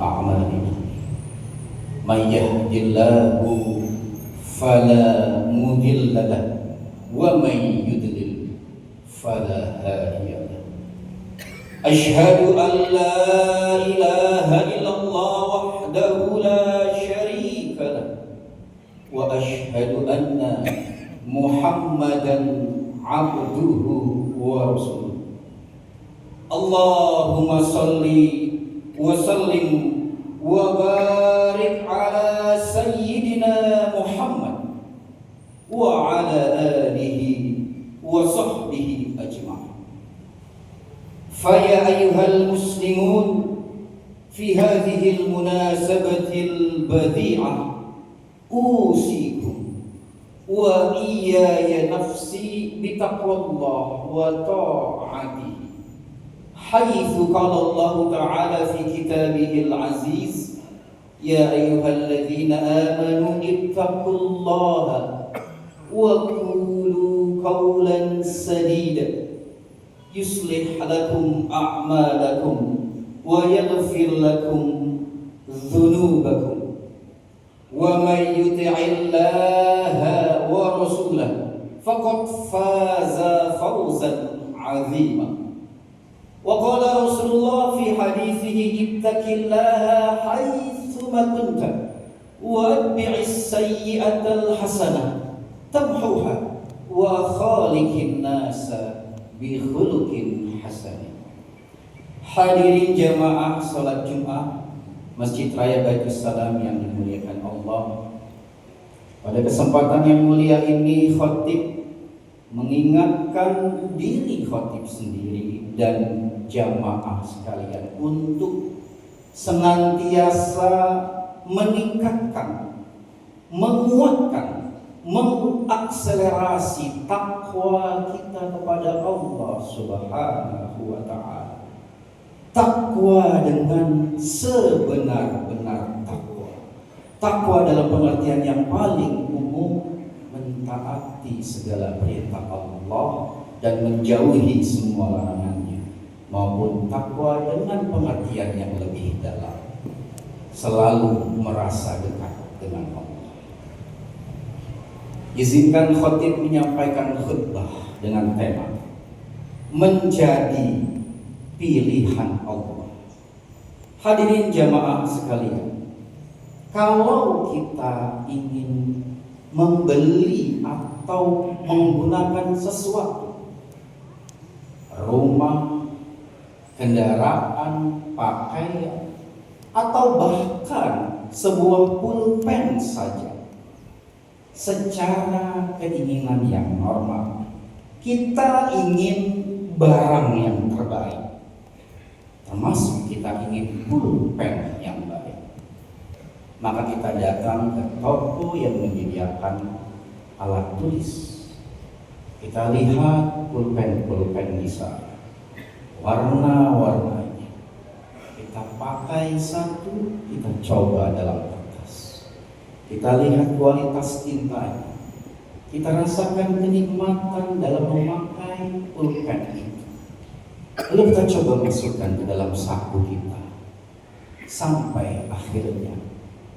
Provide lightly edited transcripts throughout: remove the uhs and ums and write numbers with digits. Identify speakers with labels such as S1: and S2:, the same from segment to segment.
S1: أعمالنا من يهد الله فلا مضل له ومن يضلل فلا هادي له أشهد أن لا إله إلا الله وحده لا شريك له وأشهد أن محمدا عبده ورسوله اللهم صل وسلم وبارك على سيدنا محمد وعلى آله وصحبه أجمعين. فيا أيها المسلمون في هذه المناسبة البديعة أوصيكم وإياي نفسي بتقوى الله وطاعته، حيث قال الله تعالى في كتابه العزيز: يا أيها الذين آمنوا اتقوا الله وقولوا قولا سديدا يصلح لكم أعمالكم ويغفر لكم ذنوبكم ومن يطع الله ورسوله فقد فاز فوزا عظيما. وقال رسول الله في حديثه: اتق الله حيثما كنت واتبع السيئة الحسنة تمحوها وخالق الناس بخلق حسن. Hadirin jamaah salat Jumat Masjid Raya Baitul Salam yang dimuliakan Allah, pada kesempatan yang mulia ini khatib mengingatkan diri khatib sendiri dan jamaah sekalian untuk senantiasa meningkatkan, menguatkan, mengakselerasi takwa kita kepada Allah Subhanahu wa Ta'ala. Takwa dengan sebenar-benar takwa. Takwa dalam pengertian yang paling umum, mentaati segala perintah Allah dan menjauhi semua larangannya, maupun takwa dengan pengertian yang lebih dalam, selalu merasa dekat dengan Allah. Izinkan khatib menyampaikan khutbah dengan tema menjadi pilihan Allah. Hadirin jamaah sekalian, kalau kita ingin membeli atau menggunakan sesuatu, rumah, kendaraan, pakaian, atau bahkan sebuah pulpen saja, secara keinginan yang normal, kita ingin barang yang terbaik, termasuk kita ingin pulpen yang baik. Maka kita datang ke toko yang menyediakan alat tulis. Kita lihat pulpen-pulpen di sana, warna-warnanya. Kita pakai satu, kita coba dalam kertas. Kita lihat kualitas tintanya. Kita rasakan kenikmatan dalam memakai pulpen itu. Lalu kita coba masukkan ke dalam saku kita, sampai akhirnya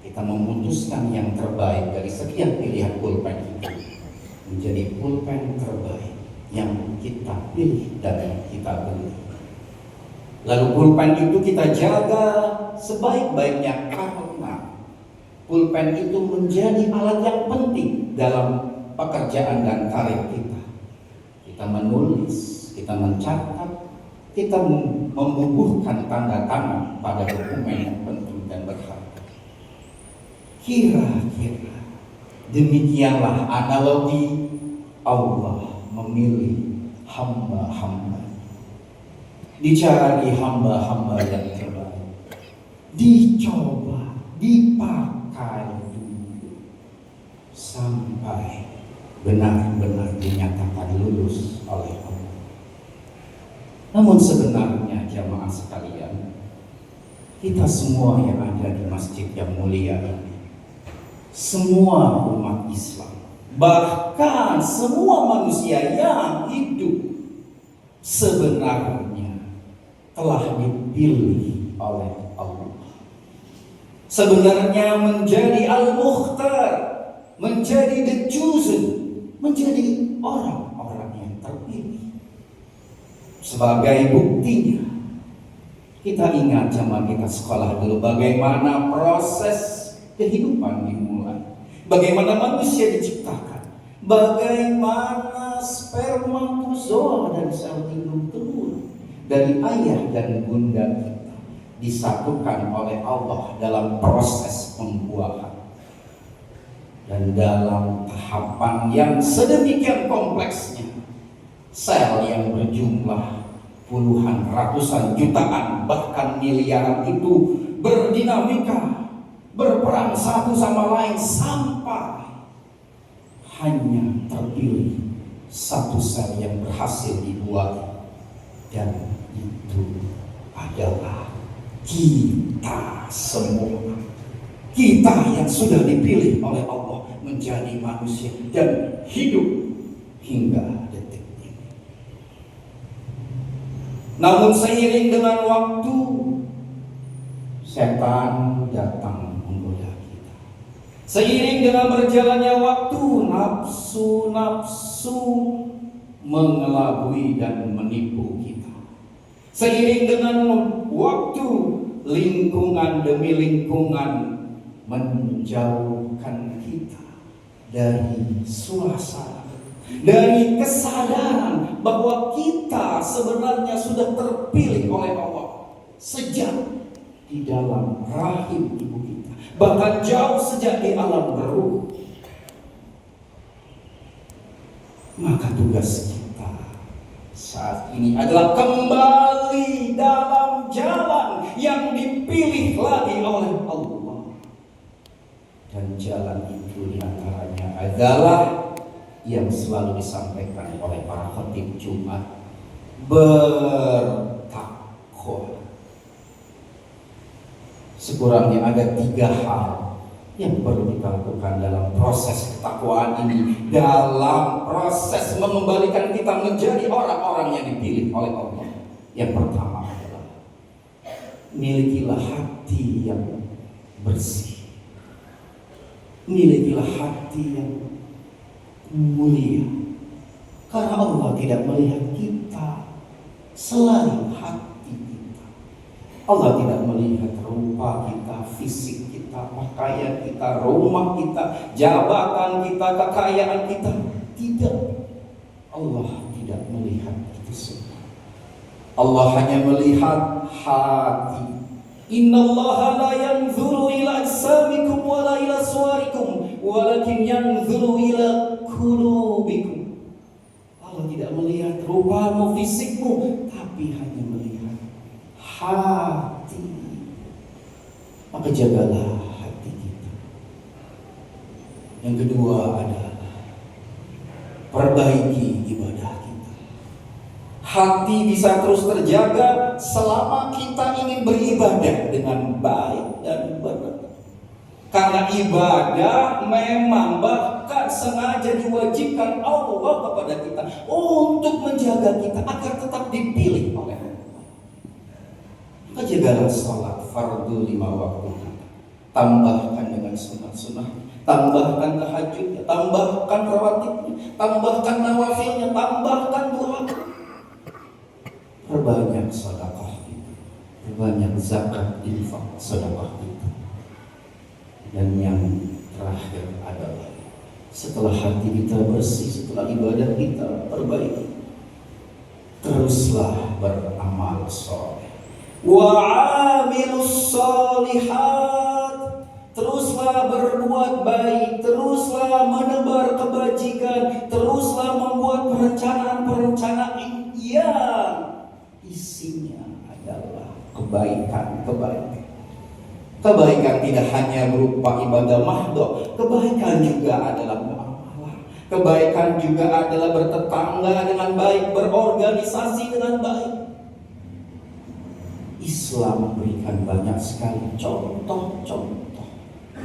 S1: kita memutuskan yang terbaik dari sekian pilihan pulpen itu menjadi pulpen terbaik yang kita pilih dan kita beli. Lalu pulpen itu kita jaga sebaik-baiknya, karena pulpen itu menjadi alat yang penting dalam pekerjaan dan karir kita. Kita menulis, kita mencatat, kita membubuhkan tanda tangan pada dokumen yang penting dan berharga. Kira-kira demikianlah analogi Allah memilih hamba-hamba. Dicari hamba-hamba yang terbaik, dicoba, dipakai dulu, sampai benar-benar dinyatakan lulus oleh Allah. Namun sebenarnya jamaah sekalian, kita semua yang ada di masjid yang mulia ini, semua umat Islam, bahkan semua manusia yang hidup, sebenarnya telah dipilih oleh Allah. Sebenarnya menjadi Al-Mukhtar, menjadi the chosen, menjadi orang-orang yang terpilih. Sebagai buktinya, kita ingat zaman kita sekolah dulu bagaimana proses kehidupan dimulai, bagaimana manusia diciptakan, bagaimana spermatozoa dan sel induk telur dari ayah dan bunda kita disatukan oleh Allah dalam proses pembuahan. Dan dalam tahapan yang sedemikian kompleksnya, sel yang berjumlah puluhan, ratusan, jutaan, bahkan miliaran itu berdinamika, berperang satu sama lain sampai hanya terpilih satu sel yang berhasil dibuat, dan itu adalah kita semua. Kita yang sudah dipilih oleh Allah menjadi manusia dan hidup hingga detik ini. Namun seiring dengan waktu, setan datang menggoda kita. Seiring dengan berjalannya waktu, nafsu-nafsu mengelabui dan menipu kita. Seiring dengan waktu, lingkungan demi lingkungan menjauhkan kita dari suasana, dari kesadaran bahwa kita sebenarnya sudah terpilih oleh Allah sejak di dalam rahim ibu kita, bahkan jauh sejak di alam ruh. Maka tugas kita saat ini adalah kembali dalam jalan yang dipilih lagi oleh Allah. Dan jalan itu diantaranya adalah yang selalu disampaikan oleh para khatib Jumat, bertakwa. Sekurangnya ada 3 hal yang perlu kita lakukan dalam proses ketakwaan ini, dalam proses mengembalikan kita menjadi orang-orang yang dipilih oleh Allah. Yang pertama adalah milikilah hati yang bersih, milikilah hati yang mulia, karena Allah tidak melihat kita selain hati kita. Allah tidak melihat rupa kita, fisik kita, pakaian kita, rumah kita, jabatan kita, kekayaan kita. Tidak. Allah tidak melihat itu semua. Allah hanya melihat hati. Innallaha la yanzuru ila ajsamikum wa la ila suwarikum walakin yanzuru ila qulubikum. Allah tidak melihat rupamu, fisikmu, tapi hanya melihat hati. Maka jagalah hati kita. Yang kedua adalah perbaiki ibadah kita. Hati bisa terus terjaga selama kita ingin beribadah dengan baik dan benar. Karena ibadah memang bahkan sengaja diwajibkan Allah kepada kita untuk menjaga kita agar tetap dipilih oleh Allah. Maka jagalah sholat fardu 5 waktu, tambahkan dengan sunat-sunat, tambahkan tahajudnya, tambahkan rawatibnya, tambahkan nawafilnya, tambahkan doa. Perbanyak sedekah itu, perbanyak zakat, infak, sedekah itu. Dan yang terakhir adalah setelah hati kita bersih, setelah ibadah kita perbaiki, teruslah beramal soleh. Wa amilus solihat, teruslah berbuat baik, teruslah menebar kebajikan, teruslah membuat perencanaan-perencanaan yang isinya adalah kebaikan-kebaikan. Kebaikan tidak hanya berupa ibadah mahdoh, kebaikan juga adalah muamalah. Kebaikan juga adalah bertetangga dengan baik, berorganisasi dengan baik. Islam memberikan banyak sekali contoh-contoh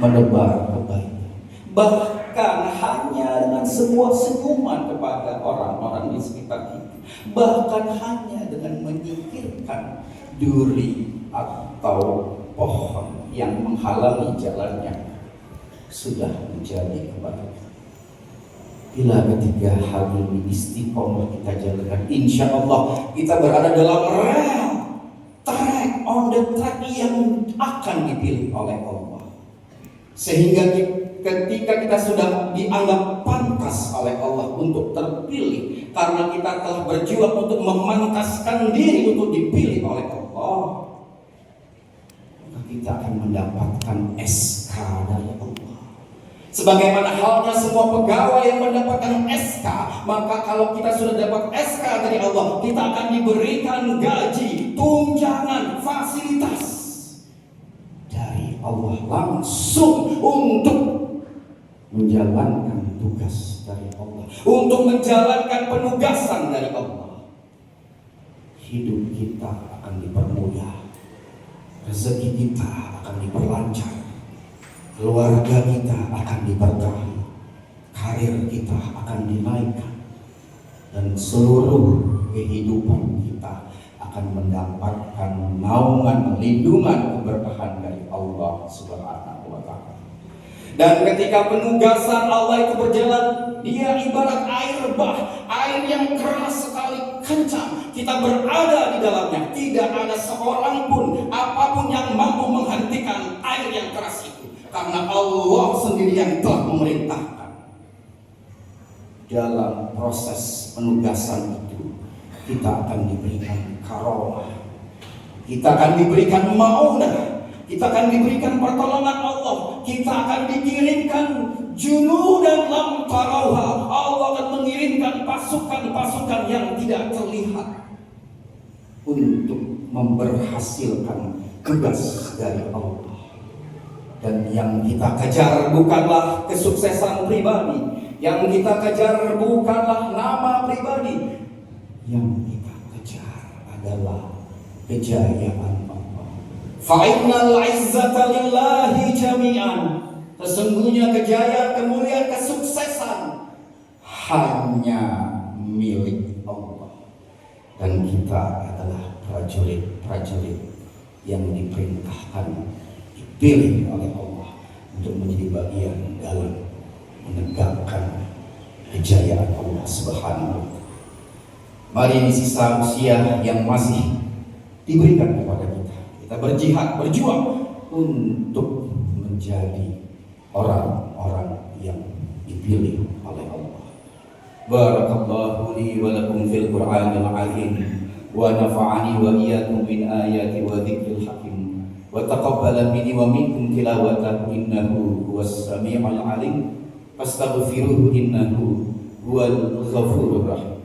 S1: menebar kebaikan. Bahkan hanya dengan sebuah senyuman kepada orang-orang di sekitar kita. Bahkan hanya dengan menyingkirkan duri atau pohon yang menghalangi jalannya sudah menjadi kebaikan. Bila ketiga hal ini istiqomah kita jalankan, insya Allah kita berada dalam rel track on the track yang akan dipilih oleh Allah. Sehingga ketika kita sudah dianggap pantas oleh Allah untuk terpilih, karena kita telah berjuang untuk memantaskan diri untuk dipilih oleh Allah, maka kita akan mendapatkan SK dari Allah. Sebagaimana halnya semua pegawai yang mendapatkan SK, maka kalau kita sudah dapat SK dari Allah, kita akan diberikan gaji, tunjangan, fasilitas dari Allah langsung untuk menjalankan tugas dari Allah, untuk menjalankan penugasan dari Allah. Hidup kita akan dipermudah, rezeki kita akan diperlancar, keluarga kita akan diberkahi, karir kita akan dinaikkan, dan seluruh kehidupan kita akan mendapatkan naungan, lindungan, keberkahan dari Allah Subhanahu wa Ta'ala. Dan ketika penugasan Allah itu berjalan, dia ibarat air bah, air yang keras sekali, kencang. Kita berada di dalamnya, tidak ada seorang pun, apapun yang mampu menghentikan air yang keras itu, karena Allah sendiri yang telah memerintahkan. Dalam proses penugasan itu, kita akan diberikan karomah, kita akan diberikan maunah, kita akan diberikan pertolongan Allah, kita akan dikirimkan junudan lam tarauha. Allah akan mengirimkan pasukan-pasukan yang tidak terlihat untuk memberhasilkan tugas dari Allah. Dan yang kita kejar bukanlah kesuksesan pribadi, yang kita kejar bukanlah nama pribadi, yang kita kejar adalah kejayaan Allah. Fa'innal izzata lillahi jami'an. Sesungguhnya kejayaan, kemuliaan, kesuksesan hanya milik Allah. Dan kita adalah prajurit-prajurit yang diperintahkan, dipilih oleh Allah untuk menjadi bagian dalam menegakkan kejayaan Allah Subhanahu wa Ta'ala. Mari di sisa usia yang masih diberikan kepada kita, kita berjihad, berjuang untuk menjadi orang-orang yang dipilih oleh Allah. Barakallahu li wa lakum fil Qur'anil azim wa nafa'ani wa iyyakum min ayati wa dzikril hakim wa taqabbala minni wa minkum tilawatahu innahu huwas samiul alim fastaghfiruhu innahu huwal ghafurur rahim.